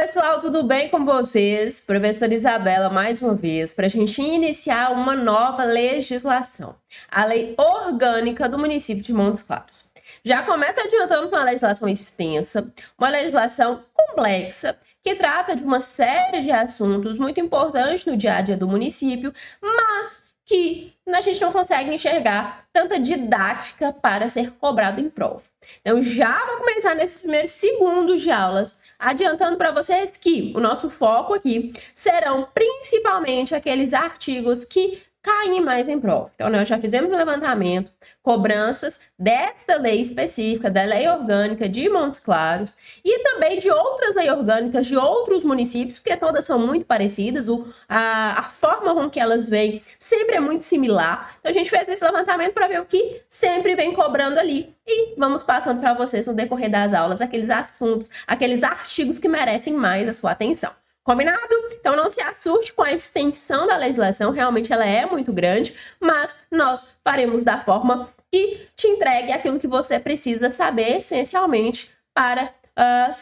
pessoal, tudo bem com vocês? Professora Isabela, mais uma vez, para a gente iniciar uma nova legislação, a Lei Orgânica do município de Montes Claros. Já começa adiantando com uma legislação extensa, uma legislação complexa, que trata de uma série de assuntos muito importantes no dia a dia do município, mas que a gente não consegue enxergar tanta didática para ser cobrado em prova. Então, já vou começar nesses primeiros segundos de aulas, adiantando para vocês que o nosso foco aqui serão principalmente aqueles artigos que caem mais em prova. Então, nós já fizemos o levantamento, cobranças desta lei específica, da Lei Orgânica de Montes Claros, e também de outras leis orgânicas de outros municípios, porque todas são muito parecidas, a forma com que elas vêm sempre é muito similar. Então, a gente fez esse levantamento para ver o que sempre vem cobrando ali, e vamos passando para vocês no decorrer das aulas aqueles assuntos, aqueles artigos que merecem mais a sua atenção. Combinado? Então não se assuste com a extensão da legislação, realmente ela é muito grande, mas nós faremos da forma que te entregue aquilo que você precisa saber essencialmente para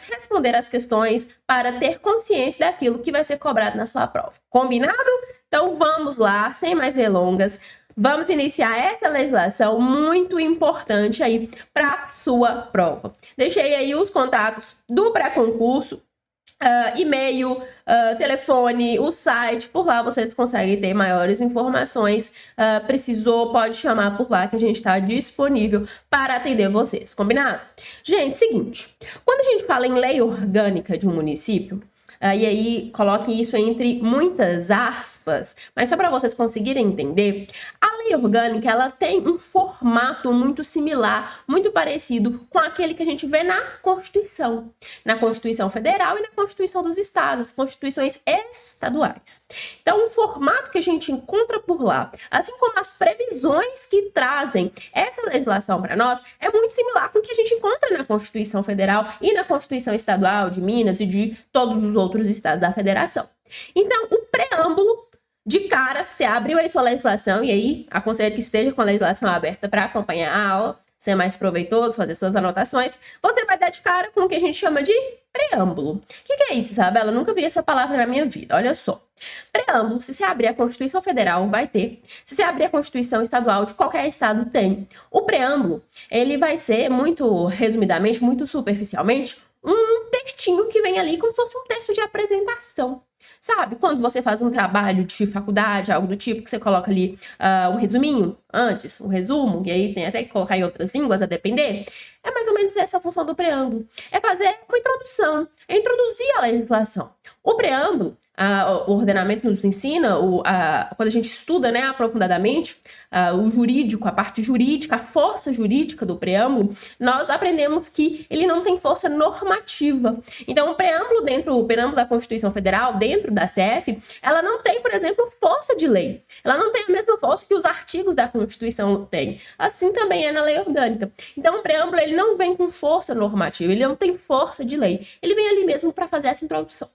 responder as questões, para ter consciência daquilo que vai ser cobrado na sua prova. Combinado? Então vamos lá, sem mais delongas, vamos iniciar essa legislação muito importante aí para sua prova. Deixei aí os contatos do pré-concurso, e-mail, telefone, o site, por lá vocês conseguem ter maiores informações. Precisou, pode chamar por lá que a gente está disponível para atender vocês, combinado? Gente, seguinte, quando a gente fala em lei orgânica de um município, e aí coloquem isso entre muitas aspas, mas só para vocês conseguirem entender, a lei orgânica ela tem um formato muito similar, muito parecido com aquele que a gente vê na Constituição Federal e na Constituição dos Estados, Constituições estaduais. Então, o formato que a gente encontra por lá, assim como as previsões que trazem essa legislação para nós, é muito similar com o que a gente encontra na Constituição Federal e na Constituição Estadual de Minas e de todos os outros estados da federação. Então, o preâmbulo, de cara, você abriu aí sua legislação, e aí aconselho que esteja com a legislação aberta para acompanhar a aula, ser mais proveitoso, fazer suas anotações, você vai dar de cara com o que a gente chama de preâmbulo. O que é isso, Isabela? Eu nunca vi essa palavra na minha vida, olha só. Preâmbulo, se você abrir a Constituição Federal, vai ter. Se você abrir a Constituição Estadual de qualquer estado, tem. O preâmbulo, ele vai ser, muito resumidamente, muito superficialmente, um textinho que vem ali como se fosse um texto de apresentação. Sabe, quando você faz um trabalho de faculdade, algo do tipo, que você coloca ali um resuminho antes, um resumo, e aí tem até que colocar em outras línguas, a depender, é mais ou menos essa a função do preâmbulo. É fazer uma introdução, é introduzir a legislação. O preâmbulo, o ordenamento nos ensina, quando a gente estuda, né, aprofundadamente o jurídico, a parte jurídica, a força jurídica do preâmbulo, nós aprendemos que ele não tem força normativa. Então, o preâmbulo da Constituição Federal, dentro da CF, ela não tem, por exemplo, força de lei. Ela não tem a mesma força que os artigos da Constituição têm. Assim também é na lei orgânica. Então, o preâmbulo ele não vem com força normativa, ele não tem força de lei. Ele vem ali mesmo para fazer essa introdução.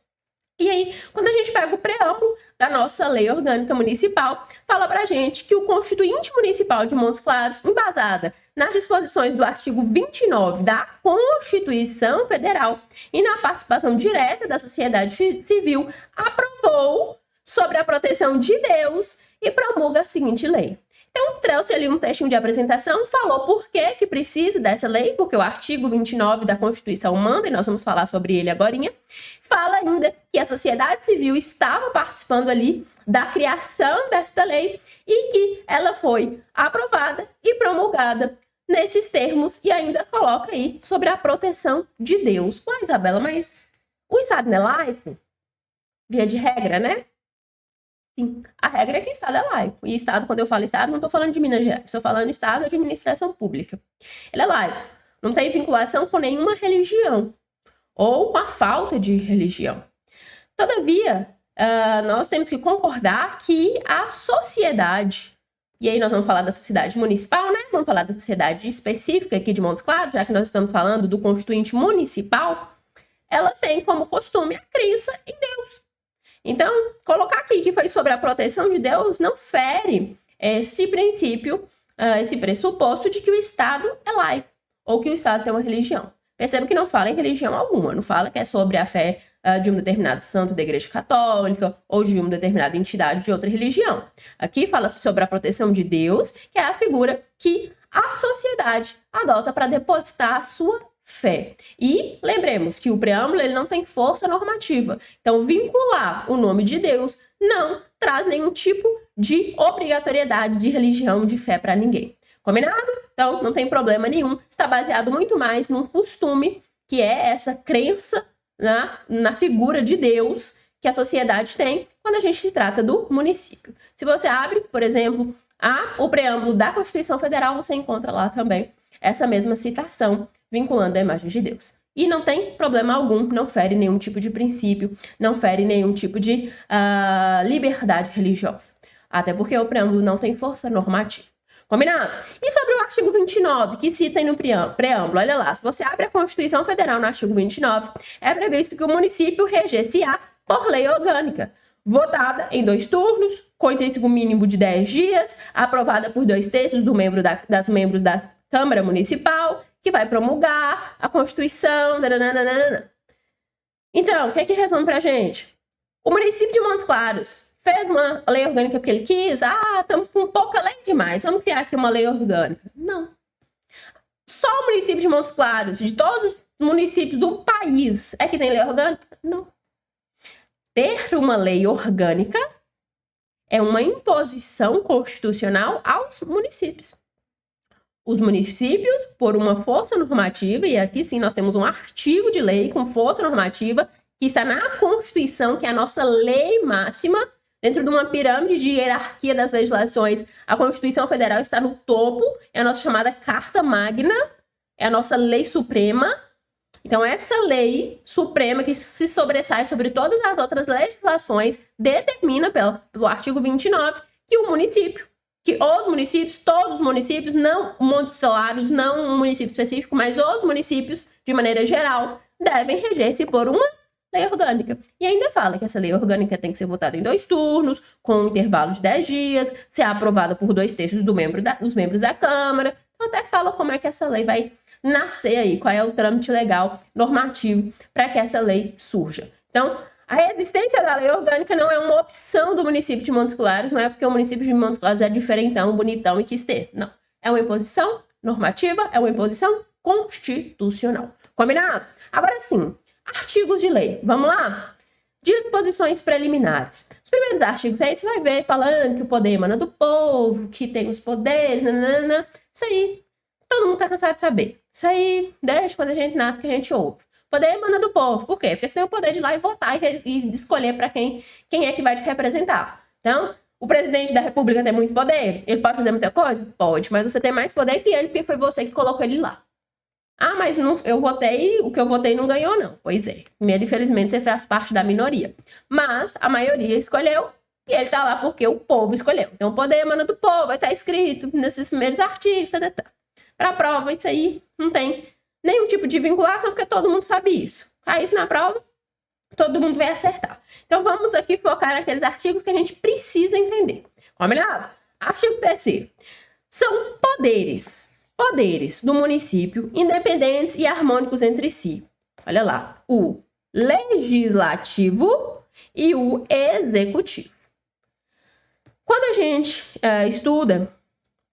E aí, quando a gente pega o preâmbulo da nossa lei orgânica municipal, fala pra gente que o Constituinte Municipal de Montes Claros, embasada nas disposições do artigo 29 da Constituição Federal e na participação direta da sociedade civil, aprovou sobre a proteção de Deus e promulga a seguinte lei. Então, trouxe ali um textinho de apresentação, falou por que precisa dessa lei, porque o artigo 29 da Constituição manda, e nós vamos falar sobre ele agorinha. Fala ainda que a sociedade civil estava participando ali da criação desta lei e que ela foi aprovada e promulgada nesses termos e ainda coloca aí sobre a proteção de Deus. Ué, Isabela, mas o Estado não é laico? Via de regra, né? Sim, a regra é que o Estado é laico. E Estado, quando eu falo Estado, não estou falando de Minas Gerais, estou falando Estado de administração pública. Ele é laico, não tem vinculação com nenhuma religião ou com a falta de religião. Todavia, nós temos que concordar que a sociedade, e aí nós vamos falar da sociedade municipal, né? Vamos falar da sociedade específica aqui de Montes Claros, já que nós estamos falando do Constituinte Municipal, ela tem como costume a crença em Deus. Então, colocar aqui que foi sobre a proteção de Deus não fere esse princípio, esse pressuposto de que o Estado é laico ou que o Estado tem uma religião. Perceba que não fala em religião alguma, não fala que é sobre a fé de um determinado santo da Igreja Católica ou de uma determinada entidade de outra religião. Aqui fala-se sobre a proteção de Deus, que é a figura que a sociedade adota para depositar sua fé. E lembremos que o preâmbulo ele não tem força normativa. Então, vincular o nome de Deus não traz nenhum tipo de obrigatoriedade de religião, de fé para ninguém. Combinado? Então, não tem problema nenhum. Está baseado muito mais num costume, que é essa crença na figura de Deus que a sociedade tem quando a gente se trata do município. Se você abre, por exemplo, o preâmbulo da Constituição Federal, você encontra lá também essa mesma citação vinculando a imagem de Deus. E não tem problema algum, não fere nenhum tipo de princípio, não fere nenhum tipo de liberdade religiosa. Até porque o preâmbulo não tem força normativa. Combinado? E sobre o artigo 29, que cita aí no preâmbulo, olha lá, se você abre a Constituição Federal no artigo 29, é previsto que o município reger-se-á por lei orgânica, votada em 2 turnos, com intrínseco mínimo de 10 dias, aprovada por 2/3 das membros da Câmara Municipal, que vai promulgar a Constituição. Nananana. Então, o que é que resume pra gente? O município de Montes Claros fez uma lei orgânica porque ele quis. Estamos com pouca lei demais, vamos criar aqui uma lei orgânica. Não. Só o município de Montes Claros, de todos os municípios do país, é que tem lei orgânica? Não. Ter uma lei orgânica é uma imposição constitucional aos municípios. Os municípios, por uma força normativa, e aqui sim nós temos um artigo de lei com força normativa, que está na Constituição, que é a nossa lei máxima, dentro de uma pirâmide de hierarquia das legislações. A Constituição Federal está no topo, é a nossa chamada Carta Magna, é a nossa lei suprema. Então, essa lei suprema que se sobressai sobre todas as outras legislações determina, pelo artigo 29, que o município, que os municípios, todos os municípios, não Montes Claros, não um município específico, mas os municípios, de maneira geral, devem reger-se por uma lei orgânica. E ainda fala que essa lei orgânica tem que ser votada em 2 turnos, com um intervalo de 10 dias, ser aprovada por 2/3 dos membros da Câmara. Então, até fala como é que essa lei vai nascer aí, qual é o trâmite legal, normativo, para que essa lei surja. Então, a existência da lei orgânica não é uma opção do município de Montes Claros, não é porque o município de Montes Claros é diferentão, bonitão e quis ter. Não. É uma imposição normativa, é uma imposição constitucional. Combinado? Agora sim, artigos de lei. Vamos lá? Disposições preliminares. Os primeiros artigos aí você vai ver falando que o poder emana do povo, que tem os poderes, nanana. Isso aí, todo mundo tá cansado de saber. Isso aí, desde quando a gente nasce que a gente ouve. Poder emana do povo. Por quê? Porque você tem o poder de ir lá e votar e escolher para quem é que vai te representar. Então, o presidente da República tem muito poder? Ele pode fazer muita coisa? Pode, mas você tem mais poder que ele, porque foi você que colocou ele lá. Mas não, eu votei, o que eu votei não ganhou, não. Pois é. Infelizmente, você faz parte da minoria. Mas a maioria escolheu e ele tá lá porque o povo escolheu. Então, o poder emana do povo, vai estar escrito nesses primeiros artigos, Para a prova, isso aí não tem nenhum tipo de vinculação, porque todo mundo sabe isso. Cai isso na prova, todo mundo vai acertar. Então, vamos aqui focar naqueles artigos que a gente precisa entender. Combinado? Artigo 3º. São poderes do município, independentes e harmônicos entre si. Olha lá, o legislativo e o executivo. Quando a gente estuda,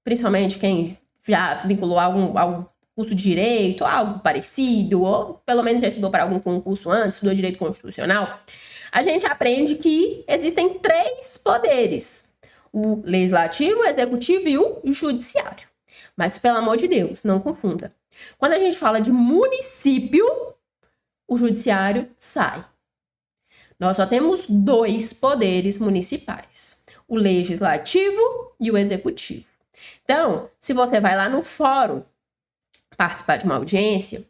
principalmente quem já vinculou algum curso de direito, algo parecido, ou pelo menos já estudou para algum concurso antes, estudou direito constitucional, a gente aprende que existem 3 poderes: o legislativo, o executivo e o judiciário. Mas, pelo amor de Deus, não confunda. Quando a gente fala de município, o judiciário sai. Nós só temos 2 poderes municipais: o legislativo e o executivo. Então, se você vai lá no fórum participar de uma audiência,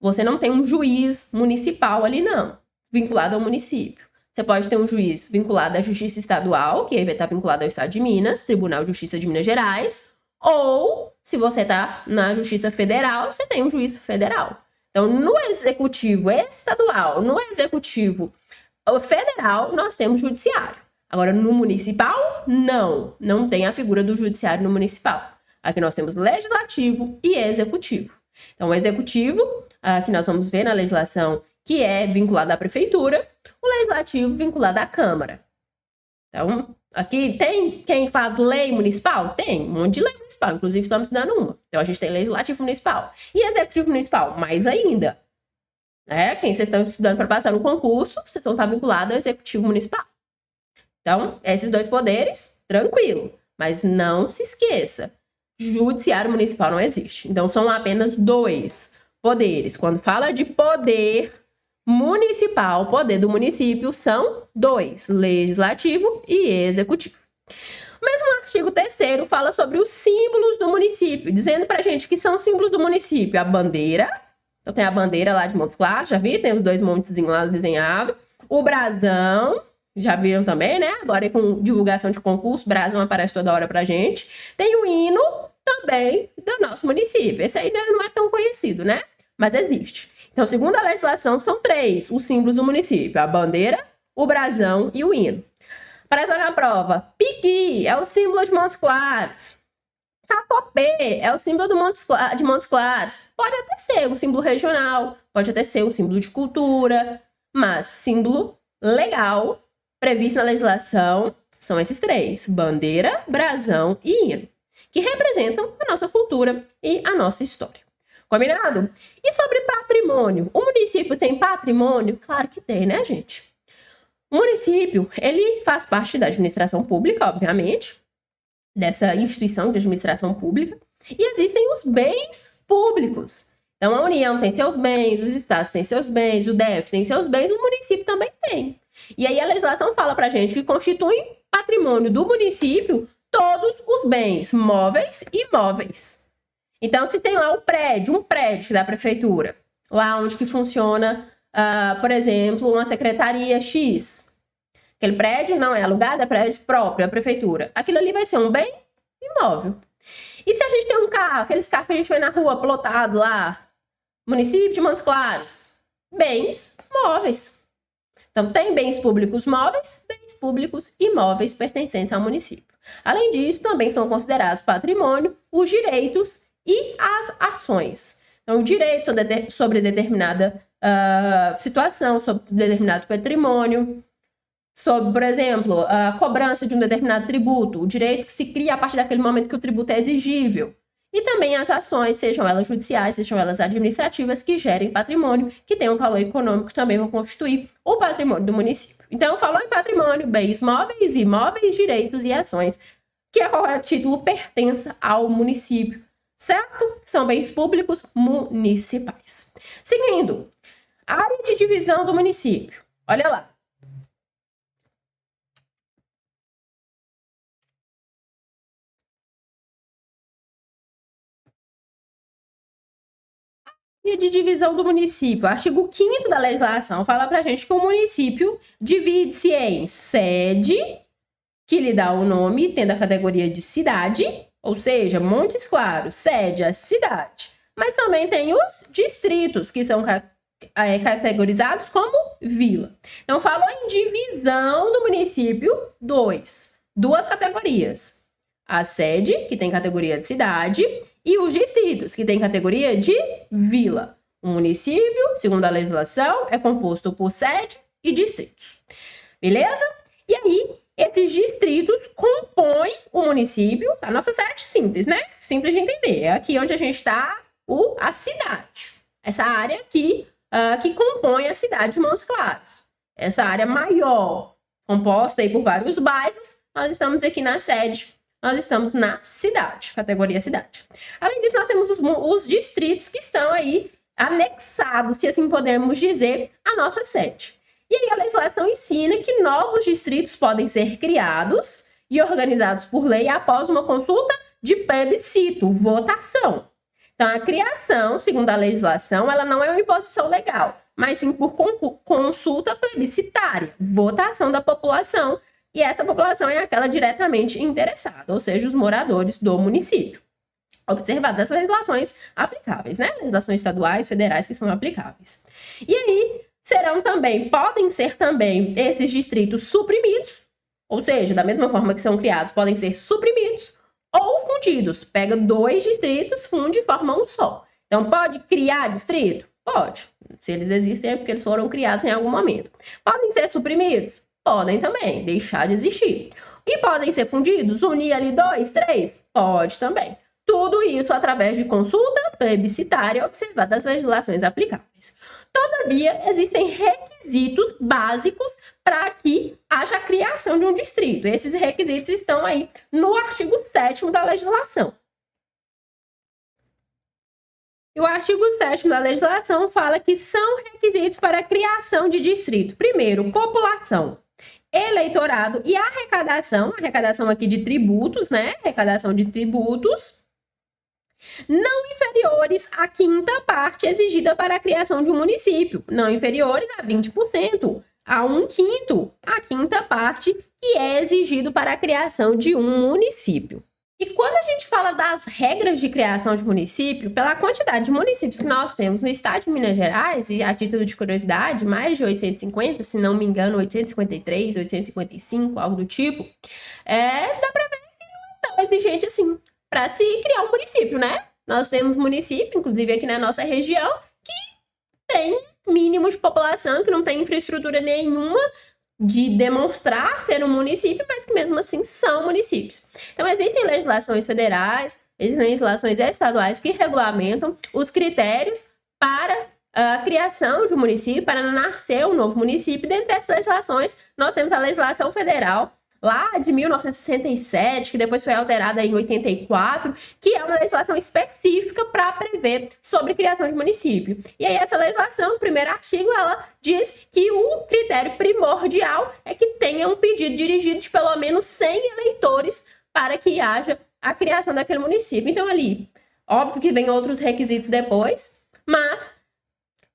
você não tem um juiz municipal ali, não, vinculado ao município. Você pode ter um juiz vinculado à Justiça Estadual, que aí vai estar vinculado ao Estado de Minas, Tribunal de Justiça de Minas Gerais, ou, se você está na Justiça Federal, você tem um juiz federal. Então, no executivo estadual, no executivo federal, nós temos judiciário. Agora, no municipal, não tem a figura do judiciário no municipal. Aqui nós temos legislativo e executivo. Então, o executivo, que nós vamos ver na legislação que é vinculado à prefeitura, o legislativo vinculado à Câmara. Então, aqui tem quem faz lei municipal? Tem, um monte de lei municipal, inclusive estamos estudando uma. Então, a gente tem legislativo municipal. E executivo municipal? Mais ainda. Quem vocês estão estudando para passar no concurso, vocês vão estar vinculados ao executivo municipal. Então, esses dois poderes, tranquilo. Mas não se esqueça, judiciário municipal não existe. Então, são apenas dois poderes. Quando fala de poder municipal, poder do município, são dois, legislativo e executivo. O mesmo artigo 3º fala sobre os símbolos do município, dizendo pra gente que são símbolos do município a bandeira. Então, tem a bandeira lá de Montes Claros, já viram? Tem os dois montezinhos lá desenhados. O brasão, já viram também, né? Agora com divulgação de concurso, brasão aparece toda hora pra gente. Tem o hino também do nosso município. Esse aí não é tão conhecido, né? Mas existe. Então, segundo a legislação, são 3 os símbolos do município: a bandeira, o brasão e o hino. Aparece na prova. Piqui é o símbolo de Montes Claros. Capopé é o símbolo de Montes Claros. Pode até ser um símbolo regional, pode até ser um símbolo de cultura, mas símbolo legal, previsto na legislação, são esses 3: bandeira, brasão e hino, que representam a nossa cultura e a nossa história. Combinado? E sobre patrimônio? O município tem patrimônio? Claro que tem, né, gente? O município, ele faz parte da administração pública, obviamente, dessa instituição de administração pública, e existem os bens públicos. Então, a União tem seus bens, os estados têm seus bens, o DF tem seus bens, o município também tem. E aí a legislação fala pra gente que constitui patrimônio do município todos os bens móveis e imóveis. Então, se tem lá um prédio da prefeitura, lá onde que funciona, por exemplo, uma secretaria X, aquele prédio não é alugado, é prédio próprio, é a prefeitura. Aquilo ali vai ser um bem imóvel. E se a gente tem um carro, aqueles carros que a gente vê na rua plotado lá, município de Montes Claros, bens móveis. Então, tem bens públicos móveis, bens públicos imóveis pertencentes ao município. Além disso, também são considerados patrimônio os direitos e as ações. Então, o direito sobre determinada situação, sobre determinado patrimônio, sobre, por exemplo, a cobrança de um determinado tributo, o direito que se cria a partir daquele momento que o tributo é exigível. E também as ações, sejam elas judiciais, sejam elas administrativas, que gerem patrimônio, que tem um valor econômico, também vão constituir o patrimônio do município. Então, falou em patrimônio, bens móveis, imóveis, direitos e ações, que a qualquer título pertença ao município, certo? São bens públicos municipais. Seguindo, área de divisão do município. Olha lá. E de divisão do município. O artigo 5º da legislação fala pra gente que o município divide-se em sede, que lhe dá o nome, tendo a categoria de cidade, ou seja, Montes Claros, sede a cidade. Mas também tem os distritos, que são categorizados como vila. Então, falou em divisão do município, duas categorias. A sede, que tem categoria de cidade, e os distritos, que tem categoria de vila. O município, segundo a legislação, é composto por sede e distritos. Beleza? E aí, esses distritos compõem o município. A nossa sede simples, né? Simples de entender. É aqui onde a gente está, a cidade. Essa área aqui que compõe a cidade de Montes Claros. Essa área maior, composta aí por vários bairros, nós estamos aqui na sede. Nós estamos na cidade, categoria cidade. Além disso, nós temos os distritos que estão aí anexados, se assim podemos dizer, à nossa sede. E aí a legislação ensina que novos distritos podem ser criados e organizados por lei após uma consulta de plebiscito, votação. Então, a criação, segundo a legislação, ela não é uma imposição legal, mas sim por consulta plebiscitária, votação da população. E essa população é aquela diretamente interessada, ou seja, os moradores do município. Observadas as legislações aplicáveis, né? Legislações estaduais, federais que são aplicáveis. E aí, podem ser também esses distritos suprimidos, ou seja, da mesma forma que são criados, podem ser suprimidos ou fundidos. Pega 2 distritos, funde e forma um só. Então, pode criar distrito? Pode. Se eles existem é porque eles foram criados em algum momento. Podem ser suprimidos? Podem também, deixar de existir. E podem ser fundidos? Unir ali 2, 3? Pode também. Tudo isso através de consulta plebiscitária observada as legislações aplicáveis. Todavia, existem requisitos básicos para que haja a criação de um distrito. Esses requisitos estão aí no artigo 7º da legislação. E o artigo 7º da legislação fala que são requisitos para a criação de distrito. Primeiro, população, eleitorado e arrecadação aqui de tributos, né? Arrecadação de tributos não inferiores à quinta parte exigida para a criação de um município, não inferiores a 20%, a 1/5, a quinta parte que é exigido para a criação de um município. E quando a gente fala das regras de criação de município, pela quantidade de municípios que nós temos no estado de Minas Gerais, e a título de curiosidade, mais de 850, se não me engano, 853, 855, algo do tipo, dá para ver que não é tão exigente assim para se criar um município, né? Nós temos município, inclusive aqui na nossa região, que tem mínimo de população, que não tem infraestrutura nenhuma de demonstrar ser um município, mas que mesmo assim são municípios. Então, existem legislações federais, existem legislações estaduais que regulamentam os critérios para a criação de um município, para nascer um novo município. Dentre essas legislações, nós temos a legislação federal, lá de 1967, que depois foi alterada em 84, que é uma legislação específica para prever sobre criação de município. E aí essa legislação, no primeiro artigo, ela diz que o critério primordial é que tenha um pedido dirigido de pelo menos 100 eleitores para que haja a criação daquele município. Então ali, óbvio que vem outros requisitos depois, mas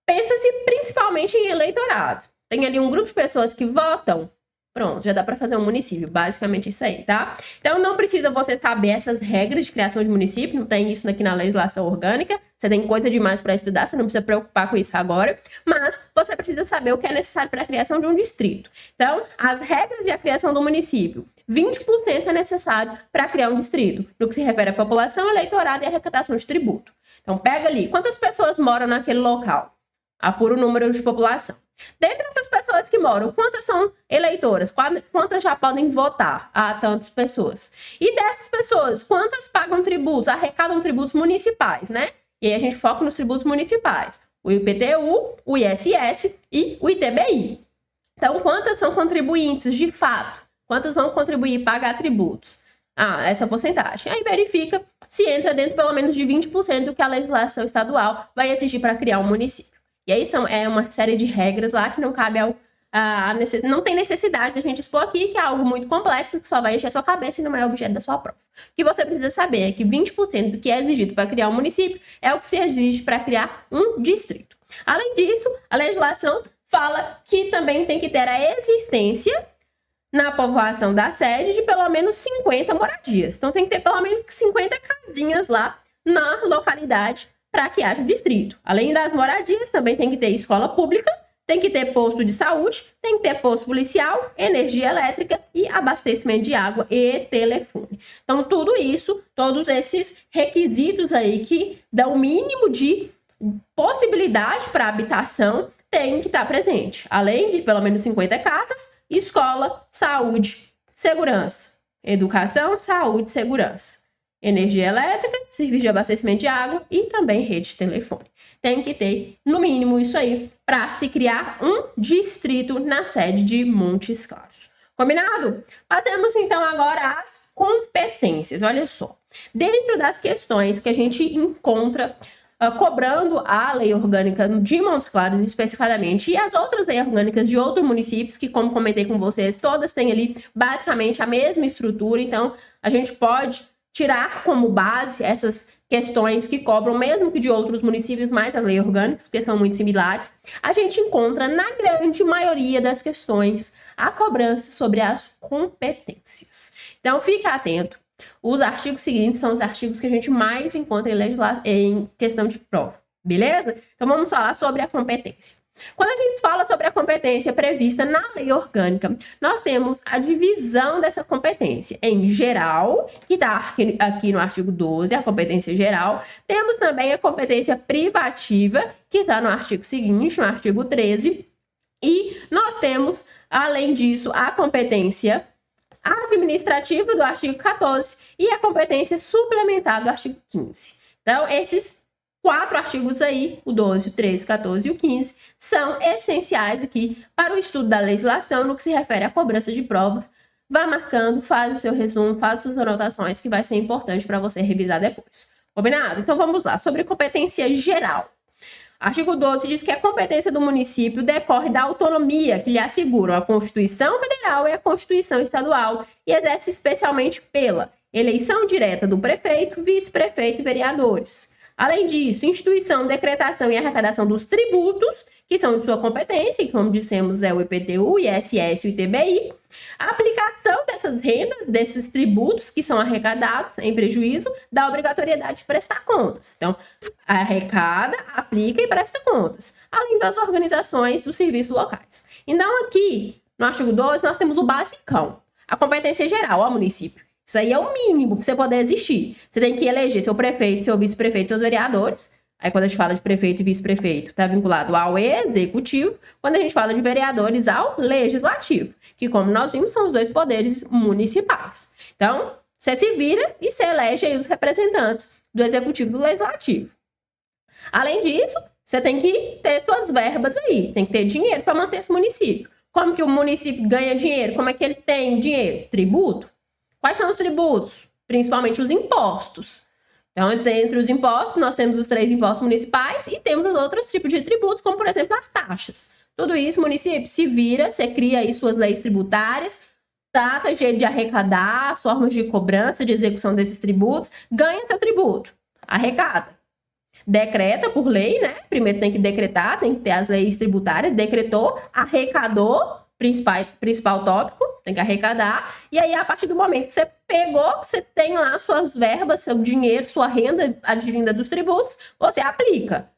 pensa-se principalmente em eleitorado. Tem ali um grupo de pessoas que votam. Pronto, já dá para fazer um município, basicamente isso aí, tá? Então não precisa você saber essas regras de criação de município, não tem isso aqui na legislação orgânica, você tem coisa demais para estudar, você não precisa preocupar com isso agora, mas você precisa saber o que é necessário para a criação de um distrito. Então, as regras de criação do município, 20% é necessário para criar um distrito, no que se refere à população, eleitorado e arrecadação de tributo. Então pega ali, quantas pessoas moram naquele local? Apura o número de população. Dentre essas pessoas que moram, quantas são eleitoras? Quantas já podem votar? Tantas pessoas. E dessas pessoas, quantas pagam tributos, arrecadam tributos municipais, né? E aí a gente foca nos tributos municipais. O IPTU, o ISS e o ITBI. Então, quantas são contribuintes de fato? Quantas vão contribuir e pagar tributos? Essa porcentagem. Aí verifica se entra dentro pelo menos de 20% do que a legislação estadual vai exigir para criar um município. E aí é uma série de regras lá que não cabe não tem necessidade de a gente expor aqui, que é algo muito complexo, que só vai encher a sua cabeça e não é objeto da sua prova. O que você precisa saber é que 20% do que é exigido para criar um município é o que se exige para criar um distrito. Além disso, a legislação fala que também tem que ter a existência na povoação da sede de pelo menos 50 moradias. Então tem que ter pelo menos 50 casinhas lá na localidade para que haja um distrito. Além das moradias, também tem que ter escola pública, tem que ter posto de saúde, tem que ter posto policial, energia elétrica e abastecimento de água e telefone. Então, tudo isso, todos esses requisitos aí que dão o mínimo de possibilidade para habitação, tem que estar presente. Além de pelo menos 50 casas, escola, saúde, segurança. Educação, saúde, segurança. Energia elétrica, serviço de abastecimento de água e também rede de telefone. Tem que ter, no mínimo, isso aí para se criar um distrito na sede de Montes Claros. Combinado? Passemos então agora às competências. Olha só, dentro das questões que a gente encontra cobrando a lei orgânica de Montes Claros especificadamente e as outras leis orgânicas de outros municípios que, como comentei com vocês, todas têm ali basicamente a mesma estrutura, então a gente pode tirar como base essas questões que cobram, mesmo que de outros municípios, mais as leis orgânicas, porque são muito similares, a gente encontra na grande maioria das questões a cobrança sobre as competências. Então, fique atento. Os artigos seguintes são os artigos que a gente mais encontra em questão de prova, beleza? Então, vamos falar sobre a competência. Quando a gente fala sobre a competência prevista na lei orgânica, nós temos a divisão dessa competência em geral, que está aqui no artigo 12, a competência geral. Temos também a competência privativa, que está no artigo seguinte, no artigo 13. E nós temos, além disso, a competência administrativa do artigo 14 e a competência suplementar do artigo 15. Então, esses 4 artigos aí, o 12, o 13, o 14 e o 15, são essenciais aqui para o estudo da legislação no que se refere à cobrança de prova. Vá marcando, faz o seu resumo, faz suas anotações, que vai ser importante para você revisar depois. Combinado? Então vamos lá, sobre competência geral. Artigo 12 diz que a competência do município decorre da autonomia que lhe asseguram a Constituição Federal e a Constituição Estadual e exerce especialmente pela eleição direta do prefeito, vice-prefeito e vereadores. Além disso, instituição, decretação e arrecadação dos tributos, que são de sua competência, que, como dissemos, é o IPTU, o ISS e o ITBI. A aplicação dessas rendas, desses tributos que são arrecadados em prejuízo da obrigatoriedade de prestar contas. Então, arrecada, aplica e presta contas, além das organizações dos serviços locais. Então, aqui, no artigo 12, nós temos o basicão, a competência geral ao município. Isso aí é o mínimo para você poder existir. Você tem que eleger seu prefeito, seu vice-prefeito, seus vereadores. Aí, quando a gente fala de prefeito e vice-prefeito, está vinculado ao executivo. Quando a gente fala de vereadores, ao legislativo, que, como nós vimos, são os 2 poderes municipais. Então, você se vira e você elege aí os representantes do executivo e do legislativo. Além disso, você tem que ter suas verbas aí, tem que ter dinheiro para manter esse município. Como que o município ganha dinheiro? Como é que ele tem dinheiro? Tributo. Quais são os tributos? Principalmente os impostos. Então, entre os impostos, nós temos os 3 impostos municipais e temos os outros tipos de tributos, como, por exemplo, as taxas. Tudo isso, município, se vira, você cria aí suas leis tributárias, trata jeito de arrecadar, as formas de cobrança, de execução desses tributos, ganha seu tributo, arrecada. Decreta por lei, né? Primeiro tem que decretar, tem que ter as leis tributárias, decretou, arrecadou, principal tópico, tem que arrecadar, e aí a partir do momento que você pegou, que você tem lá suas verbas, seu dinheiro, sua renda advinda dos tributos, você aplica.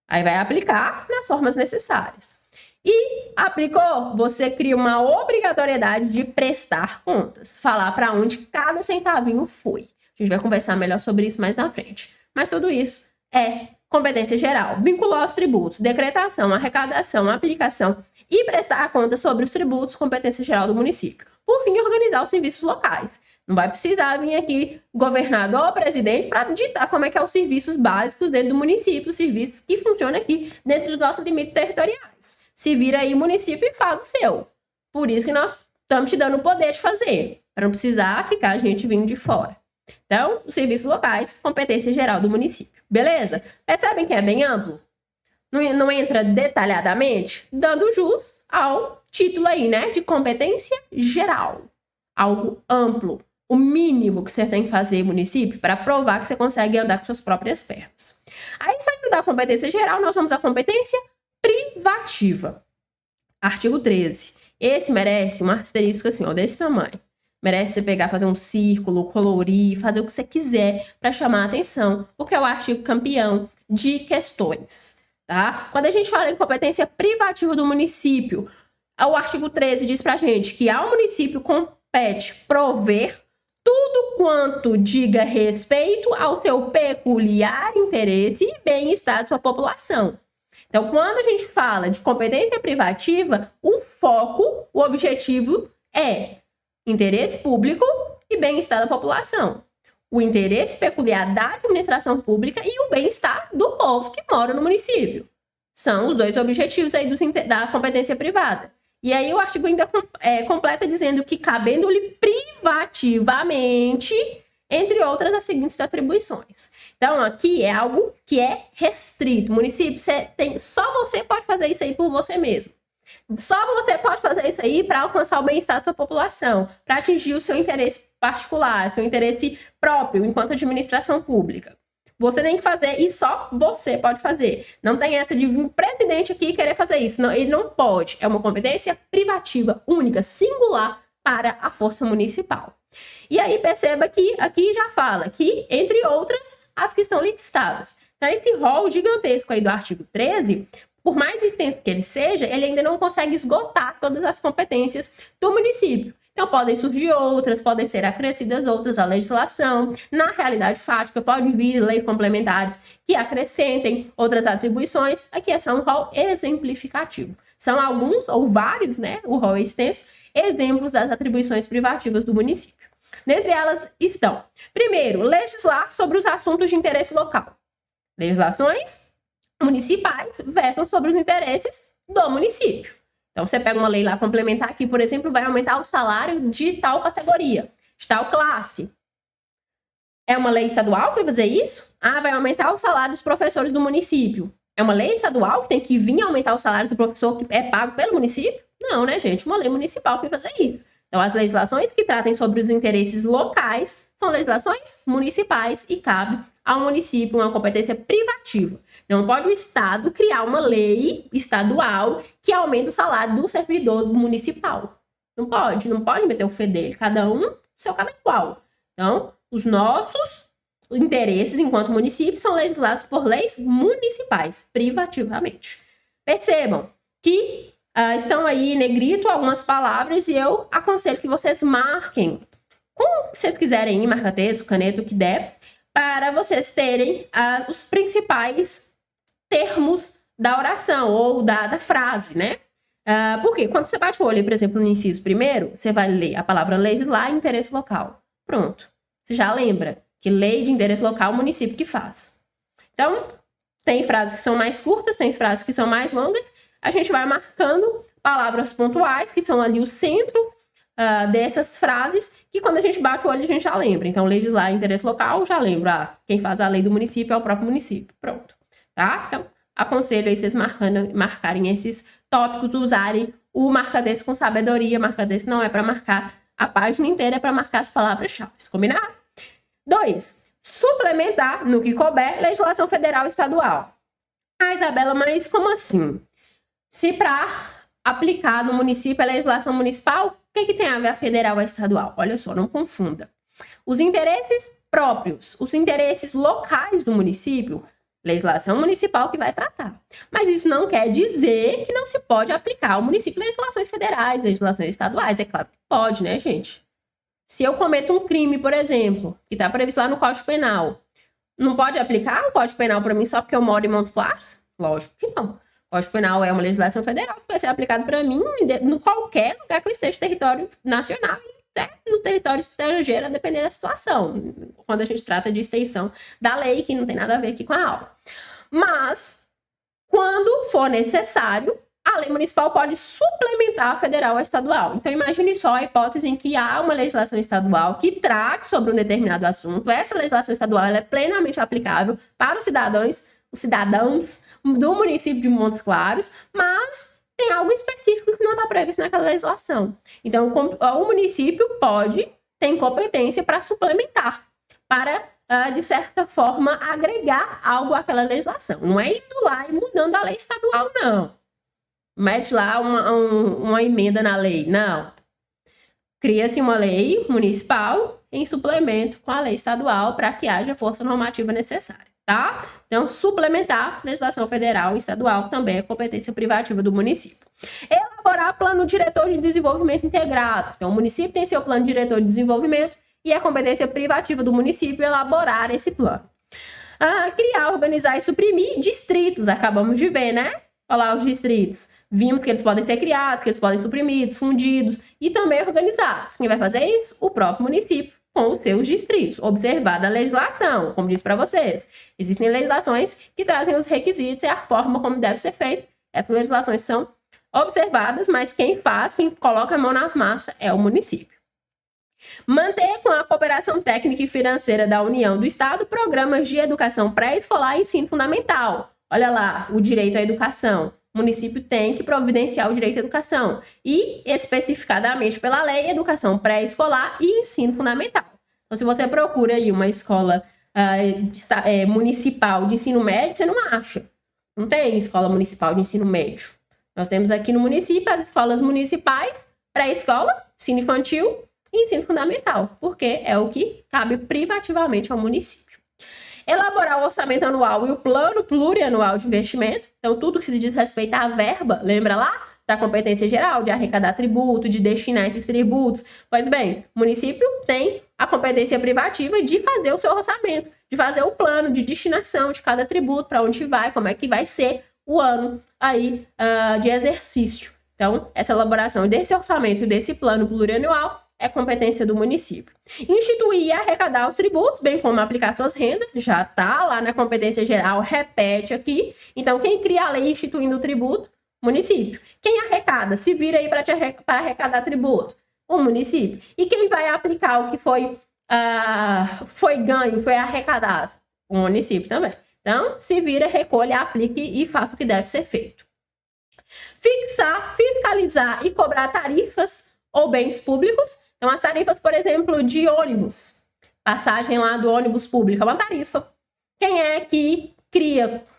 Aí vai aplicar nas formas necessárias. E aplicou, você cria uma obrigatoriedade de prestar contas, falar para onde cada centavinho foi. A gente vai conversar melhor sobre isso mais na frente. Mas tudo isso é competência geral. Vinculou aos tributos, decretação, arrecadação, aplicação e prestar conta sobre os tributos, competência geral do município. Por fim, organizar os serviços locais. Não vai precisar vir aqui governador ou presidente para ditar como é que é os serviços básicos dentro do município, os serviços que funcionam aqui dentro dos nossos limites territoriais. Se vira aí município e faz o seu. Por isso que nós estamos te dando o poder de fazer, para não precisar ficar a gente vindo de fora. Então, os serviços locais, competência geral do município. Beleza? Percebem que é bem amplo? Não entra detalhadamente, dando jus ao título aí, né? De competência geral. Algo amplo. O mínimo que você tem que fazer, município, para provar que você consegue andar com suas próprias pernas. Aí, saindo da competência geral, nós vamos à competência privativa. Artigo 13. Esse merece um asterisco assim, ó, desse tamanho. Merece você pegar, fazer um círculo, colorir, fazer o que você quiser para chamar a atenção, porque é o artigo campeão de questões, tá? Quando a gente fala em competência privativa do município, o artigo 13 diz pra gente que ao município compete prover tudo quanto diga respeito ao seu peculiar interesse e bem-estar de sua população. Então, quando a gente fala de competência privativa, o foco, o objetivo é interesse público e bem-estar da população. O interesse peculiar da administração pública e o bem-estar do povo que mora no município. São os 2 objetivos aí da competência privada. E aí o artigo ainda completa dizendo que cabendo-lhe privativamente, entre outras, as seguintes atribuições. Então, aqui é algo que é restrito. O município, só você pode fazer isso aí por você mesmo. Só você pode fazer isso aí para alcançar o bem-estar da sua população, para atingir o seu interesse particular, seu interesse próprio enquanto administração pública. Você tem que fazer e só você pode fazer. Não tem essa de vir um presidente aqui e querer fazer isso. Não, ele não pode. É uma competência privativa, única, singular para a força municipal. E aí perceba que aqui já fala que, entre outras, as que estão listadas. Então, esse rol gigantesco aí do artigo 13 por mais extenso que ele seja, ele ainda não consegue esgotar todas as competências do município. Então, podem surgir outras, podem ser acrescidas outras à legislação. Na realidade fática, pode vir leis complementares que acrescentem outras atribuições. Aqui é só um rol exemplificativo. São alguns, ou vários, né? O rol é extenso, exemplos das atribuições privativas do município. Dentre elas estão, primeiro, legislar sobre os assuntos de interesse local. Legislações municipais versam sobre os interesses do município. Então, você pega uma lei lá complementar que, por exemplo, vai aumentar o salário de tal categoria, de tal classe. É uma lei estadual que vai fazer isso? Ah, vai aumentar o salário dos professores do município. É uma lei estadual que tem que vir aumentar o salário do professor que é pago pelo município? Não, né, gente? Uma lei municipal que vai fazer isso. Então, as legislações que tratem sobre os interesses locais são legislações municipais e cabe ao município uma competência privativa. Não pode o Estado criar uma lei estadual que aumente o salário do servidor municipal. Não pode meter o fé dele. Cada um, cada qual. Então, os nossos interesses enquanto município são legislados por leis municipais, privativamente. Percebam que estão aí em negrito algumas palavras e eu aconselho que vocês marquem, como vocês quiserem, em marca-texto, caneta, o que der, para vocês terem os principais termos da oração ou da frase, né? Porque quando você bate o olho, por exemplo, no inciso primeiro, você vai ler a palavra legislar e interesse local. Pronto. Você já lembra que lei de interesse local o município que faz. Então, tem frases que são mais curtas, tem frases que são mais longas. A gente vai marcando palavras pontuais, que são ali os centros dessas frases, que quando a gente bate o olho, a gente já lembra. Então, legislar e interesse local, já lembra. Quem faz a lei do município é o próprio município. Pronto. Tá? Então, aconselho aí vocês marcarem esses tópicos, usarem o marca-texto com sabedoria. Marca-texto não é para marcar a página inteira, é para marcar as palavras-chave. Combinado? 2. Suplementar, no que couber, legislação federal e estadual. Isabela, mas como assim? Se para aplicar no município a legislação municipal, o que tem a ver a federal e a estadual? Olha só, não confunda. Os interesses próprios, os interesses locais do município, legislação municipal que vai tratar. Mas isso não quer dizer que não se pode aplicar ao município legislações federais, legislações estaduais. É claro que pode, né, gente? Se eu cometo um crime, por exemplo, que está previsto lá no Código Penal, não pode aplicar o Código Penal para mim só porque eu moro em Montes Claros? Lógico que não. O Código Penal é uma legislação federal que vai ser aplicado para mim em qualquer lugar que eu esteja no território nacional e até no território estrangeiro, a depender da situação, quando a gente trata de extensão da lei, que não tem nada a ver aqui com a aula. Mas, quando for necessário, a lei municipal pode suplementar a federal ou a estadual. Então, imagine só a hipótese em que há uma legislação estadual que trate sobre um determinado assunto. Essa legislação estadual ela é plenamente aplicável para os cidadãos do município de Montes Claros, mas tem algo específico que não está previsto naquela legislação. Então, o município tem competência para suplementar, para, de certa forma, agregar algo àquela legislação. Não é indo lá e mudando a lei estadual, não. Mete lá uma emenda na lei. Não. Cria-se uma lei municipal em suplemento com a lei estadual para que haja força normativa necessária, tá? Então, suplementar legislação federal e estadual também é competência privativa do município. Elaborar plano diretor de desenvolvimento integrado. Então, o município tem seu plano diretor de desenvolvimento e é competência privativa do município elaborar esse plano. Criar, organizar e suprimir distritos. Acabamos de ver, né? Olha lá os distritos. Vimos que eles podem ser criados, que eles podem ser suprimidos, fundidos e também organizados. Quem vai fazer isso? O próprio município com os seus distritos. Observada a legislação, como disse para vocês. Existem legislações que trazem os requisitos e a forma como deve ser feito. Essas legislações são observadas, mas quem coloca a mão na massa é o município. Manter com a cooperação técnica e financeira da União do Estado programas de educação pré-escolar e ensino fundamental. Olha lá, o direito à educação. O município tem que providenciar o direito à educação. E, especificadamente pela lei, educação pré-escolar e ensino fundamental. Então, se você procura aí uma escola municipal de ensino médio, você não acha. Não tem escola municipal de ensino médio. Nós temos aqui no município as escolas municipais, pré-escola, ensino infantil e ensino fundamental, porque é o que cabe privativamente ao município. Elaborar o orçamento anual e o plano plurianual de investimento. Então, tudo que se diz respeito à verba, lembra lá? Da competência geral, de arrecadar tributo, de destinar esses tributos. Pois bem, o município tem a competência privativa de fazer o seu orçamento, de fazer o plano de destinação de cada tributo, para onde vai, como é que vai ser o ano aí de exercício. Então, essa elaboração desse orçamento e desse plano plurianual é competência do município. Instituir e arrecadar os tributos, bem como aplicar suas rendas, já está lá na competência geral, repete aqui. Então, quem cria a lei instituindo o tributo? Município. Quem arrecada? Se vira aí para arrecadar tributo? O município. E quem vai aplicar o que foi ganho, foi arrecadado? O município também. Então, se vira, recolha, aplique e faça o que deve ser feito. Fixar, fiscalizar e cobrar tarifas ou bens públicos. Então, as tarifas, por exemplo, de ônibus. Passagem lá do ônibus público é uma tarifa. Quem é que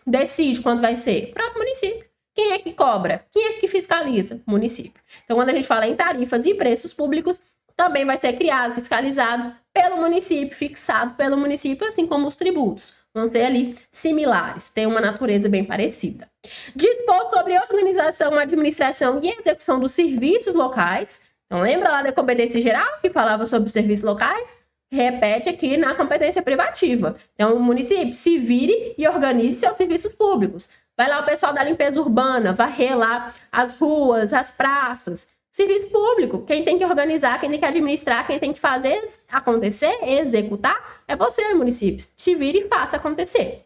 decide quanto vai ser? O próprio município. Quem é que cobra? Quem é que fiscaliza? O município. Então, quando a gente fala em tarifas e preços públicos, também vai ser criado, fiscalizado pelo município, fixado pelo município, assim como os tributos. Vão ser ali similares, tem uma natureza bem parecida. Dispor sobre organização, administração e execução dos serviços locais. Então, lembra lá da competência geral que falava sobre os serviços locais? Repete aqui na competência privativa. Então, o município se vire e organize seus serviços públicos. Vai lá o pessoal da limpeza urbana, varrer lá as ruas, as praças. Serviço público, quem tem que organizar, quem tem que administrar, quem tem que fazer acontecer, executar, é você, município. Se vire e faça acontecer.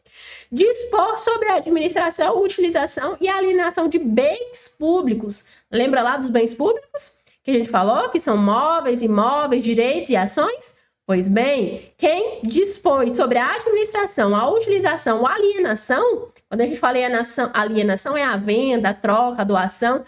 Dispor sobre a administração, utilização e alienação de bens públicos. Lembra lá dos bens públicos? Que a gente falou que são móveis, imóveis, direitos e ações? Pois bem, quem dispõe sobre a administração, a utilização, a alienação, quando a gente fala em alienação é a venda, a troca, a doação,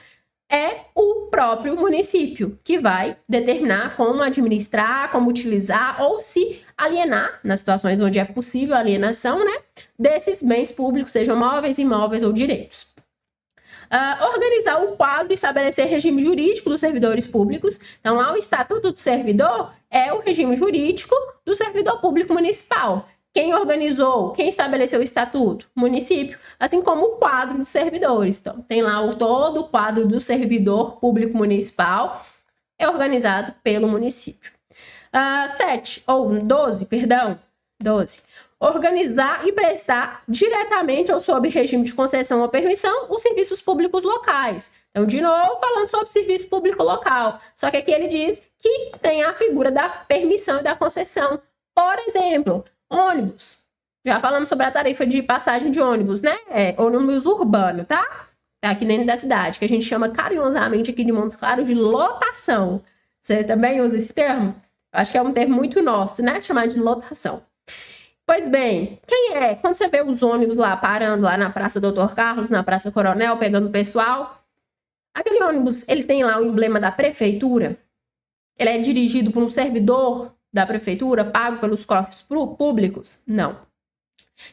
é o próprio município que vai determinar como administrar, como utilizar ou se alienar, nas situações onde é possível a alienação, né, desses bens públicos, sejam móveis, imóveis ou direitos. Organizar o quadro e estabelecer regime jurídico dos servidores públicos. Então, lá o Estatuto do Servidor é o regime jurídico do servidor público municipal. Quem organizou, quem estabeleceu o estatuto? Município, assim como o quadro dos servidores. Então, tem lá todo o quadro do servidor público municipal, é organizado pelo município. 12. Organizar e prestar diretamente ou sob regime de concessão ou permissão os serviços públicos locais. Então, de novo, falando sobre serviço público local. Só que aqui ele diz que tem a figura da permissão e da concessão. Por exemplo, ônibus. Já falamos sobre a tarifa de passagem de ônibus, né? Ônibus urbano, tá? Tá aqui dentro da cidade, que a gente chama carinhosamente aqui de Montes Claros de lotação. Você também usa esse termo? Acho que é um termo muito nosso, né? Chamado de lotação. Pois bem, quando você vê os ônibus lá parando lá na Praça Doutor Carlos, na Praça Coronel, pegando o pessoal, aquele ônibus, ele tem lá o emblema da prefeitura, ele é dirigido por um servidor da prefeitura, pago pelos cofres públicos? Não.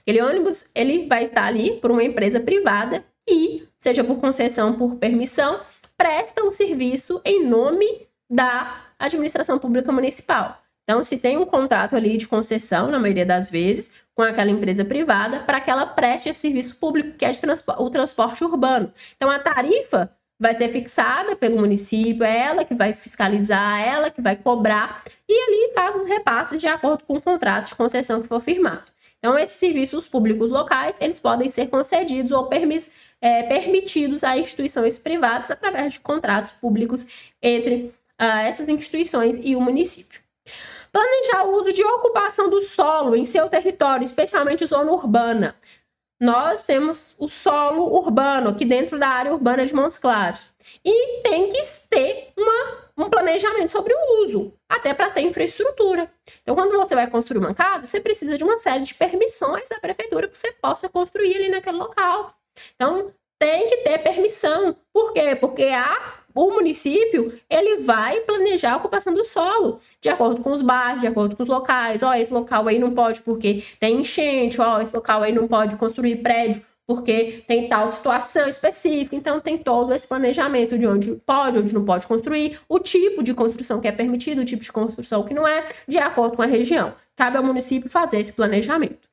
Aquele ônibus, ele vai estar ali por uma empresa privada e, seja por concessão, por permissão, presta um serviço em nome da administração pública municipal. Então, se tem um contrato ali de concessão, na maioria das vezes, com aquela empresa privada, para que ela preste esse serviço público, que é o transporte urbano. Então, a tarifa vai ser fixada pelo município, é ela que vai fiscalizar, é ela que vai cobrar, e ali faz os repasses de acordo com o contrato de concessão que for firmado. Então, esses serviços públicos locais, eles podem ser concedidos ou permitidos a instituições privadas através de contratos públicos entre essas instituições e o município. Planejar o uso de ocupação do solo em seu território, especialmente zona urbana. Nós temos o solo urbano aqui dentro da área urbana de Montes Claros. E tem que ter um planejamento sobre o uso, até para ter infraestrutura. Então, quando você vai construir uma casa, você precisa de uma série de permissões da prefeitura para que você possa construir ali naquele local. Então, tem que ter permissão. Por quê? Porque o município, ele vai planejar a ocupação do solo, de acordo com os bairros, de acordo com os locais. Esse local aí não pode porque tem enchente, esse local aí não pode construir prédio porque tem tal situação específica. Então, tem todo esse planejamento de onde pode, onde não pode construir, o tipo de construção que é permitido, o tipo de construção que não é, de acordo com a região. Cabe ao município fazer esse planejamento.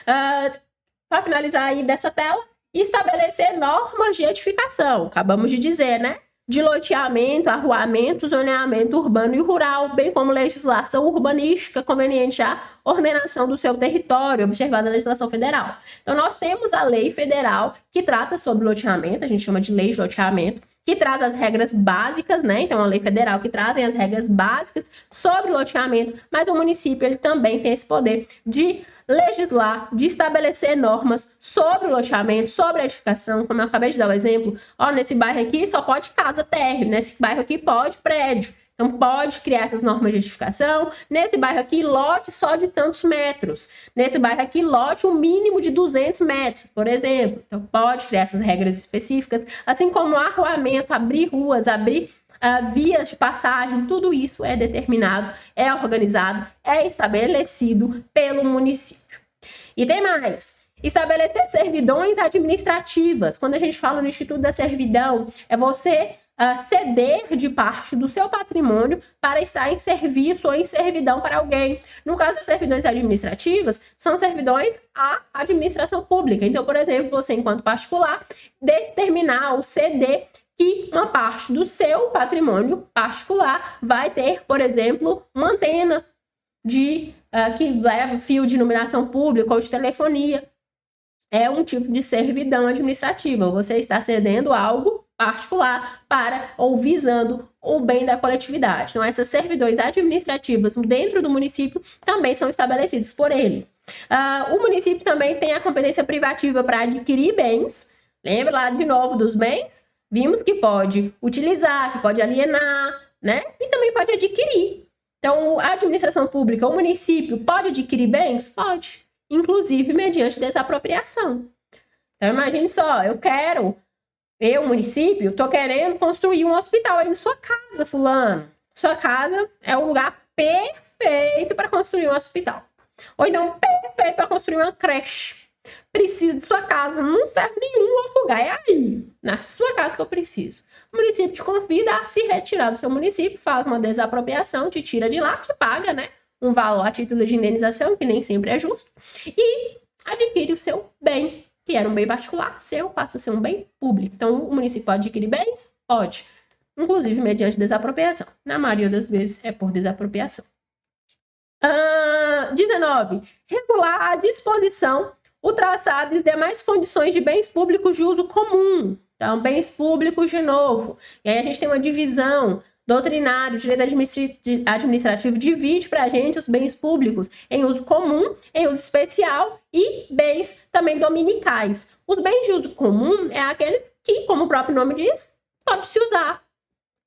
Para finalizar aí dessa tela, estabelecer normas de edificação. Acabamos de dizer, né? De loteamento, arruamento, zoneamento urbano e rural, bem como legislação urbanística conveniente à ordenação do seu território, observada a legislação federal. Então, nós temos a lei federal que trata sobre loteamento, a gente chama de lei de loteamento, que traz as regras básicas, né? Então, a lei federal que trazem as regras básicas sobre loteamento, mas o município ele também tem esse poder de legislar, de estabelecer normas sobre o loteamento, sobre a edificação, como eu acabei de dar o exemplo. Ó, nesse bairro aqui só pode casa térreo, nesse bairro aqui pode prédio. Então, pode criar essas normas de edificação. Nesse bairro aqui, lote só de tantos metros. Nesse bairro aqui, lote um mínimo de 200 metros, por exemplo. Então, pode criar essas regras específicas, assim como arruamento, abrir ruas, abrir vias de passagem, tudo isso é determinado, é organizado, é estabelecido pelo município. E tem mais. Estabelecer servidões administrativas. Quando a gente fala no Instituto da Servidão, é você ceder de parte do seu patrimônio para estar em serviço ou em servidão para alguém. No caso das servidões administrativas, são servidões à administração pública. Então, por exemplo, você, enquanto particular, determinar ou ceder que uma parte do seu patrimônio particular vai ter, por exemplo, uma antena que leva fio de iluminação pública ou de telefonia. É um tipo de servidão administrativa. Você está cedendo algo particular para ou visando o bem da coletividade. Então, essas servidões administrativas dentro do município também são estabelecidas por ele. O município também tem a competência privativa para adquirir bens. Lembra lá de novo dos bens? Vimos que pode utilizar, que pode alienar, né? E também pode adquirir. Então, a administração pública, o município, pode adquirir bens? Pode. Inclusive mediante desapropriação. Então, imagine só, município, estou querendo construir um hospital aí na sua casa, fulano. Sua casa é o lugar perfeito para construir um hospital. Ou então, perfeito para construir uma creche. Preciso de sua casa, não serve nenhum outro lugar, é aí, na sua casa que eu preciso. O município te convida a se retirar do seu município, faz uma desapropriação, te tira de lá, te paga, né, um valor a título de indenização, que nem sempre é justo, e adquire o seu bem, que era um bem particular, seu passa a ser um bem público. Então, o município pode adquirir bens? Pode, inclusive mediante desapropriação. Na maioria das vezes é por desapropriação. 19. Regular a disposição, o traçado e as demais condições de bens públicos de uso comum. Então, bens públicos de novo. E aí a gente tem uma divisão doutrinária, o direito administrativo divide para a gente os bens públicos em uso comum, em uso especial e bens também dominicais. Os bens de uso comum é aqueles que, como o próprio nome diz, pode se usar.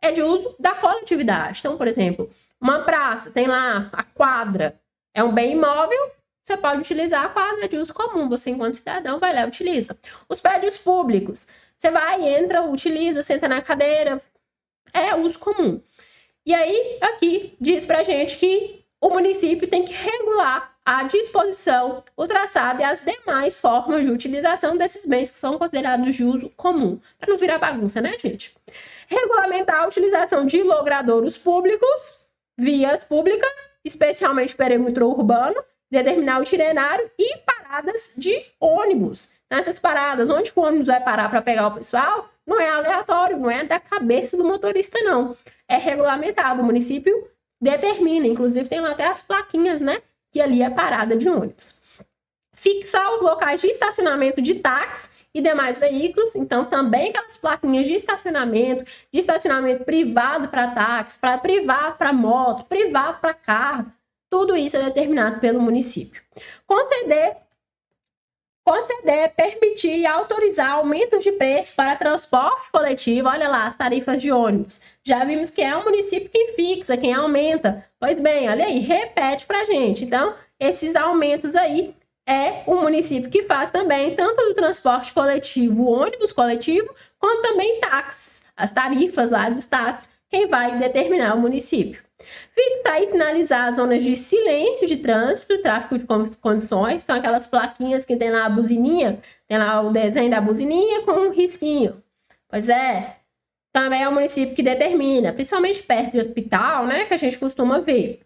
É de uso da coletividade. Então, por exemplo, uma praça, tem lá a quadra, é um bem imóvel, você pode utilizar a quadra de uso comum, você enquanto cidadão vai lá e utiliza. Os prédios públicos, você vai, entra, utiliza, senta na cadeira, é uso comum. E aí, aqui, diz pra gente que o município tem que regular a disposição, o traçado e as demais formas de utilização desses bens que são considerados de uso comum. Para não virar bagunça, né, gente? Regulamentar a utilização de logradouros públicos, vias públicas, especialmente perímetro urbano, determinar o itinerário e paradas de ônibus. Nessas paradas, onde o ônibus vai parar para pegar o pessoal, não é aleatório, não é da cabeça do motorista, não. É regulamentado, o município determina, inclusive tem lá até as plaquinhas, né, que ali é parada de ônibus. Fixar os locais de estacionamento de táxi e demais veículos, então também aquelas plaquinhas de estacionamento privado para táxi, privado para moto, privado para carro, tudo isso é determinado pelo município. Conceder, permitir e autorizar aumento de preço para transporte coletivo. Olha lá, as tarifas de ônibus. Já vimos que é o município que fixa, quem aumenta. Pois bem, olha aí, repete pra gente. Então, esses aumentos aí é o município que faz também, tanto do transporte coletivo, ônibus coletivo, quanto também táxis. As tarifas lá dos táxis, quem vai determinar o município. Fixar e sinalizar zonas de silêncio de trânsito, tráfego de condições. Então, aquelas plaquinhas que tem lá a buzininha, tem lá o desenho da buzininha com um risquinho. Pois é, também é o município que determina, principalmente perto de hospital, né, que a gente costuma ver.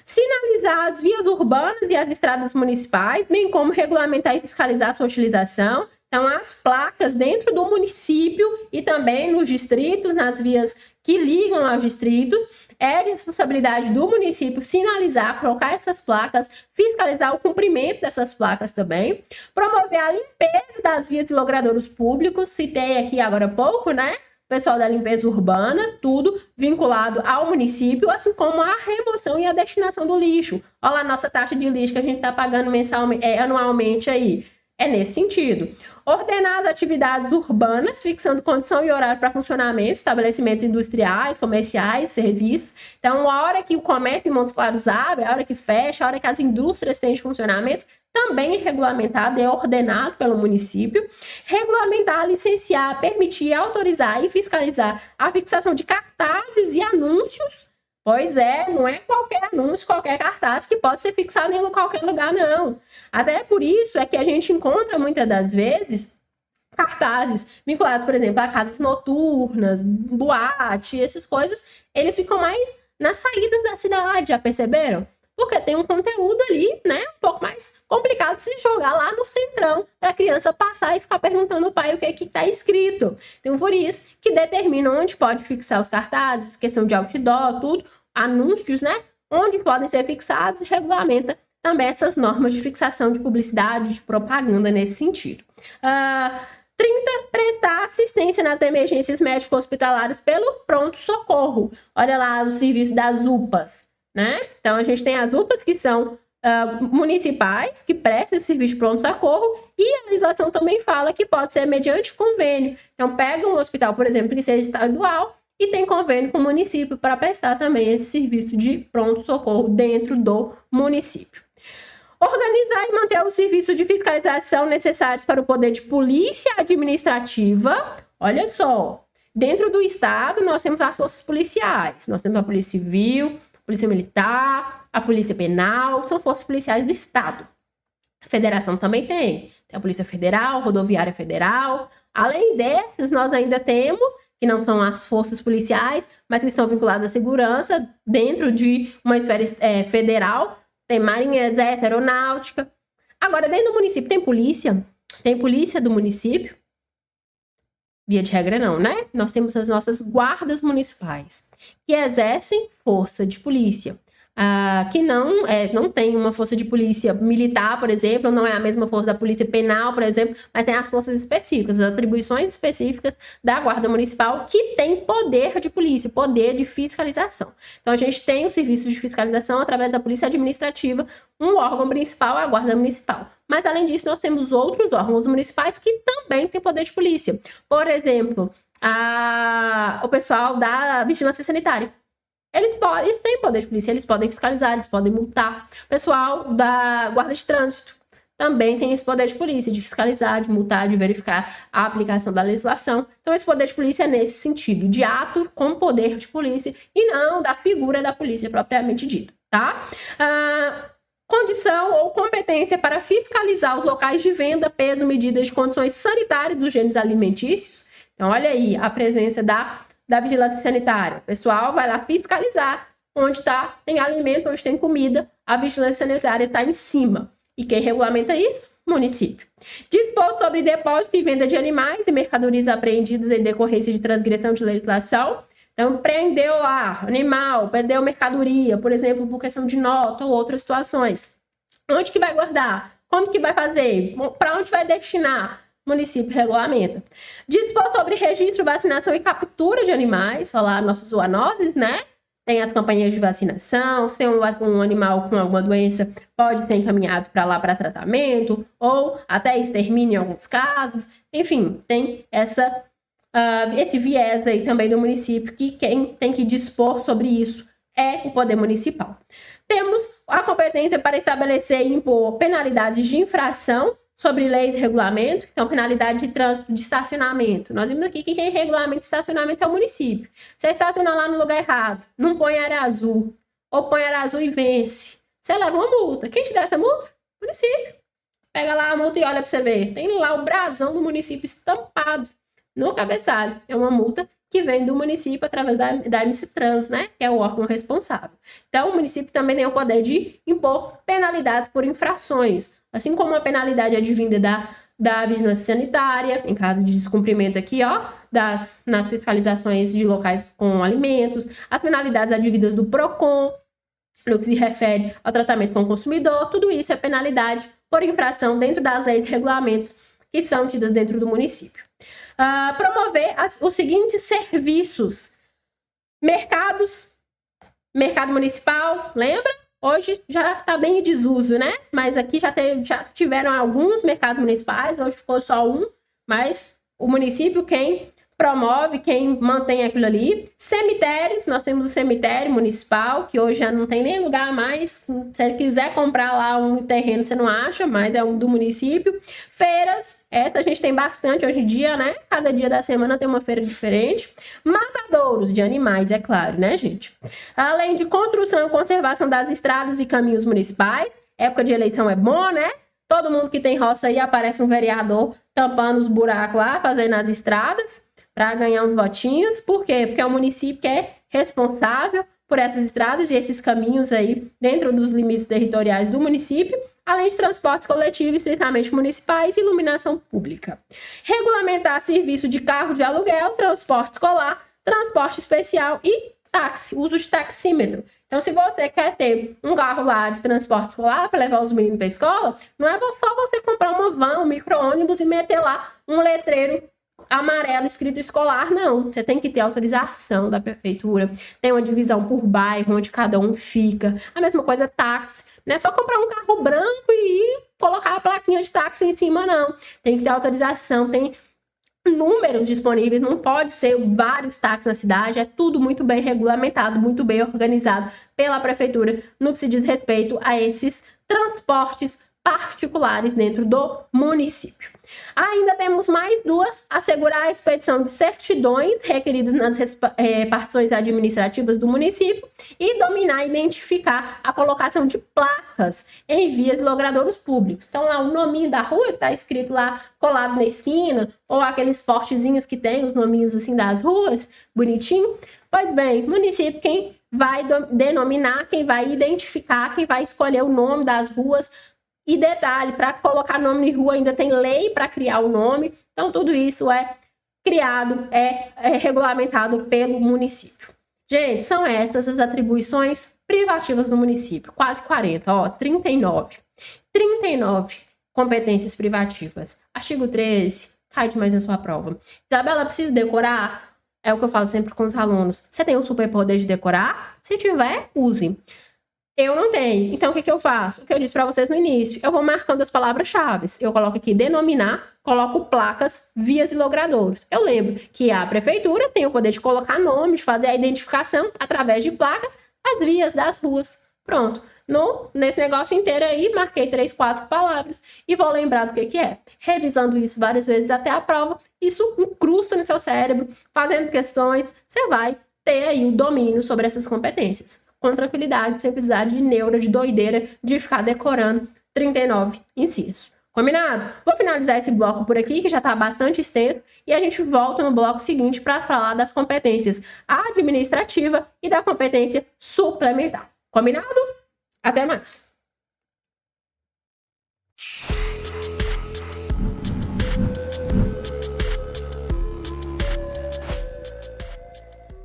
Sinalizar as vias urbanas e as estradas municipais, bem como regulamentar e fiscalizar sua utilização. Então, as placas dentro do município e também nos distritos, nas vias que ligam aos distritos, é de responsabilidade do município sinalizar, colocar essas placas, fiscalizar o cumprimento dessas placas também, promover a limpeza das vias e logradouros públicos, citei aqui agora há pouco, né? Pessoal da limpeza urbana, tudo vinculado ao município, assim como a remoção e a destinação do lixo. Olha lá a nossa taxa de lixo que a gente está pagando anualmente aí. É nesse sentido. Ordenar as atividades urbanas, fixando condição e horário para funcionamento, estabelecimentos industriais, comerciais, serviços. Então, a hora que o comércio em Montes Claros abre, a hora que fecha, a hora que as indústrias têm de funcionamento, também é regulamentado, é ordenado pelo município. Regulamentar, licenciar, permitir, autorizar e fiscalizar a fixação de cartazes e anúncios. Pois é, não é qualquer anúncio, qualquer cartaz que pode ser fixado em qualquer lugar, não. Até por isso é que a gente encontra, muitas das vezes, cartazes vinculados, por exemplo, a casas noturnas, boate, essas coisas, eles ficam mais nas saídas da cidade, já perceberam? Porque tem um conteúdo ali, né, um pouco mais complicado de se jogar lá no centrão, para a criança passar e ficar perguntando ao pai o que é que está escrito. Então, por isso que determina onde pode fixar os cartazes, questão de outdoor, tudo, anúncios, né, onde podem ser fixados e regulamenta também essas normas de fixação de publicidade, de propaganda nesse sentido. 30. Prestar assistência nas emergências médico-hospitalares pelo pronto-socorro. Olha lá o serviço das UPAs. Né? Então, a gente tem as UPAs que são municipais, que prestam esse serviço de pronto-socorro, e a legislação também fala que pode ser mediante convênio. Então, pega um hospital, por exemplo, que seja estadual, e tem convênio com o município para prestar também esse serviço de pronto-socorro dentro do município. Organizar e manter o serviço de fiscalização necessários para o poder de polícia administrativa. Olha só, dentro do estado nós temos as forças policiais, nós temos a Polícia Civil, Polícia Militar, a Polícia Penal, são forças policiais do Estado. A Federação também tem a Polícia Federal, Rodoviária Federal. Além dessas, nós ainda temos, que não são as forças policiais, mas que estão vinculadas à segurança, dentro de uma esfera federal, tem Marinha, Exército, Aeronáutica. Agora, dentro do município tem polícia do município. Via de regra não, né? Nós temos as nossas guardas municipais, que exercem força de polícia, que não tem uma força de polícia militar, por exemplo, não é a mesma força da polícia penal, por exemplo, mas tem as forças específicas, as atribuições específicas da guarda municipal, que tem poder de polícia, poder de fiscalização. Então, a gente tem o serviço de fiscalização através da polícia administrativa, um órgão principal é a guarda municipal. Mas, além disso, nós temos outros órgãos municipais que também têm poder de polícia. Por exemplo, o pessoal da vigilância sanitária. Eles têm poder de polícia, eles podem fiscalizar, eles podem multar. O pessoal da guarda de trânsito também tem esse poder de polícia, de fiscalizar, de multar, de verificar a aplicação da legislação. Então, esse poder de polícia é nesse sentido, de ato com poder de polícia e não da figura da polícia propriamente dita, tá? Condição ou competência para fiscalizar os locais de venda, peso, medidas de condições sanitárias dos gêneros alimentícios. Então, olha aí a presença da vigilância sanitária. O pessoal vai lá fiscalizar onde tem alimento, onde tem comida. A vigilância sanitária está em cima. E quem regulamenta isso? Município. Dispor sobre depósito e venda de animais e mercadorias apreendidas em decorrência de transgressão de legislação. Então, prendeu lá animal, prendeu mercadoria, por exemplo, por questão de nota ou outras situações. Onde que vai guardar? Como que vai fazer? Para onde vai destinar? O município regulamenta. Dispor sobre registro, vacinação e captura de animais. Olha lá, nossas zoonoses, né? Tem as campanhas de vacinação. Se tem um animal com alguma doença, pode ser encaminhado para lá para tratamento ou até extermínio em alguns casos. Enfim, tem esse viés aí também do município, que quem tem que dispor sobre isso é o poder municipal. Temos a competência para estabelecer e impor penalidades de infração sobre leis e regulamento. Então, penalidade de trânsito, de estacionamento. Nós vimos aqui que quem regulamenta estacionamento é o município. Você estaciona lá no lugar errado, não põe área azul, ou põe área azul e vence, você leva uma multa. Quem te dá essa multa? O município. Pega lá a multa e olha para você ver. Tem lá o brasão do município estampado no cabeçalho. É uma multa que vem do município através da MC-Trans, né? Que é o órgão responsável. Então, o município também tem o poder de impor penalidades por infrações, assim como a penalidade advinda da vigilância sanitária, em caso de descumprimento aqui, ó, nas fiscalizações de locais com alimentos, as penalidades advindas do PROCON, no que se refere ao tratamento com o consumidor, tudo isso é penalidade por infração dentro das leis e regulamentos que são tidas dentro do município. Promover os seguintes serviços. Mercado municipal, lembra? Hoje já está bem em desuso, né? Mas aqui já tiveram alguns mercados municipais, hoje ficou só um, mas o município quem promove, quem mantém aquilo ali. Cemitérios, nós temos o cemitério municipal, que hoje já não tem nem lugar mais. Se você quiser comprar lá um terreno, você não acha, mas é um do município. Feiras, essa a gente tem bastante hoje em dia, né? Cada dia da semana tem uma feira diferente. Matadouros de animais, é claro, né, gente? Além de construção e conservação das estradas e caminhos municipais. Época de eleição é bom, né? Todo mundo que tem roça aí aparece um vereador tampando os buracos lá, fazendo as estradas, para ganhar uns votinhos. Por quê? Porque é o município que é responsável por essas estradas e esses caminhos aí dentro dos limites territoriais do município, além de transportes coletivos estritamente municipais e iluminação pública. Regulamentar serviço de carro de aluguel, transporte escolar, transporte especial e táxi, uso de taxímetro. Então, se você quer ter um carro lá de transporte escolar para levar os meninos para a escola, não é só você comprar uma van, um micro-ônibus e meter lá um letreiro amarelo escrito escolar, não. Você tem que ter autorização da prefeitura, tem uma divisão por bairro, onde cada um fica. A mesma coisa táxi, não é só comprar um carro branco e colocar a plaquinha de táxi em cima, não. Tem que ter autorização, tem números disponíveis, não pode ser vários táxis na cidade, é tudo muito bem regulamentado, muito bem organizado pela prefeitura no que se diz respeito a esses transportes particulares dentro do município. Ainda temos mais duas: assegurar a expedição de certidões requeridas nas repartições administrativas do município e dominar e identificar a colocação de placas em vias e logradouros públicos. Então, lá o nominho da rua que está escrito lá colado na esquina, ou aqueles postezinhos que tem os nominhos assim das ruas, bonitinho. Pois bem, município quem vai denominar, quem vai identificar, quem vai escolher o nome das ruas. E detalhe, para colocar nome de rua ainda tem lei para criar o nome. Então, tudo isso é criado, é regulamentado pelo município. Gente, são essas as atribuições privativas do município. Quase 40, ó, 39. 39 competências privativas. Artigo 13, cai demais na sua prova. Isabela, precisa decorar? É o que eu falo sempre com os alunos. Você tem o superpoder de decorar? Se tiver, use. Eu não tenho. Então, o que eu faço? O que eu disse para vocês no início. Eu vou marcando as palavras-chave. Eu coloco aqui denominar, coloco placas, vias e logradouros. Eu lembro que a prefeitura tem o poder de colocar nome, de fazer a identificação através de placas, as vias das ruas. Pronto. Nesse negócio inteiro aí, marquei 3, 4 palavras e vou lembrar do que é. Revisando isso várias vezes até a prova, isso incrusta no seu cérebro, fazendo questões, você vai ter aí o domínio sobre essas competências. Com tranquilidade, sem precisar de neura, de doideira, de ficar decorando 39 incisos. Combinado? Vou finalizar esse bloco por aqui, que já está bastante extenso, e a gente volta no bloco seguinte para falar das competências administrativa e da competência suplementar. Combinado? Até mais!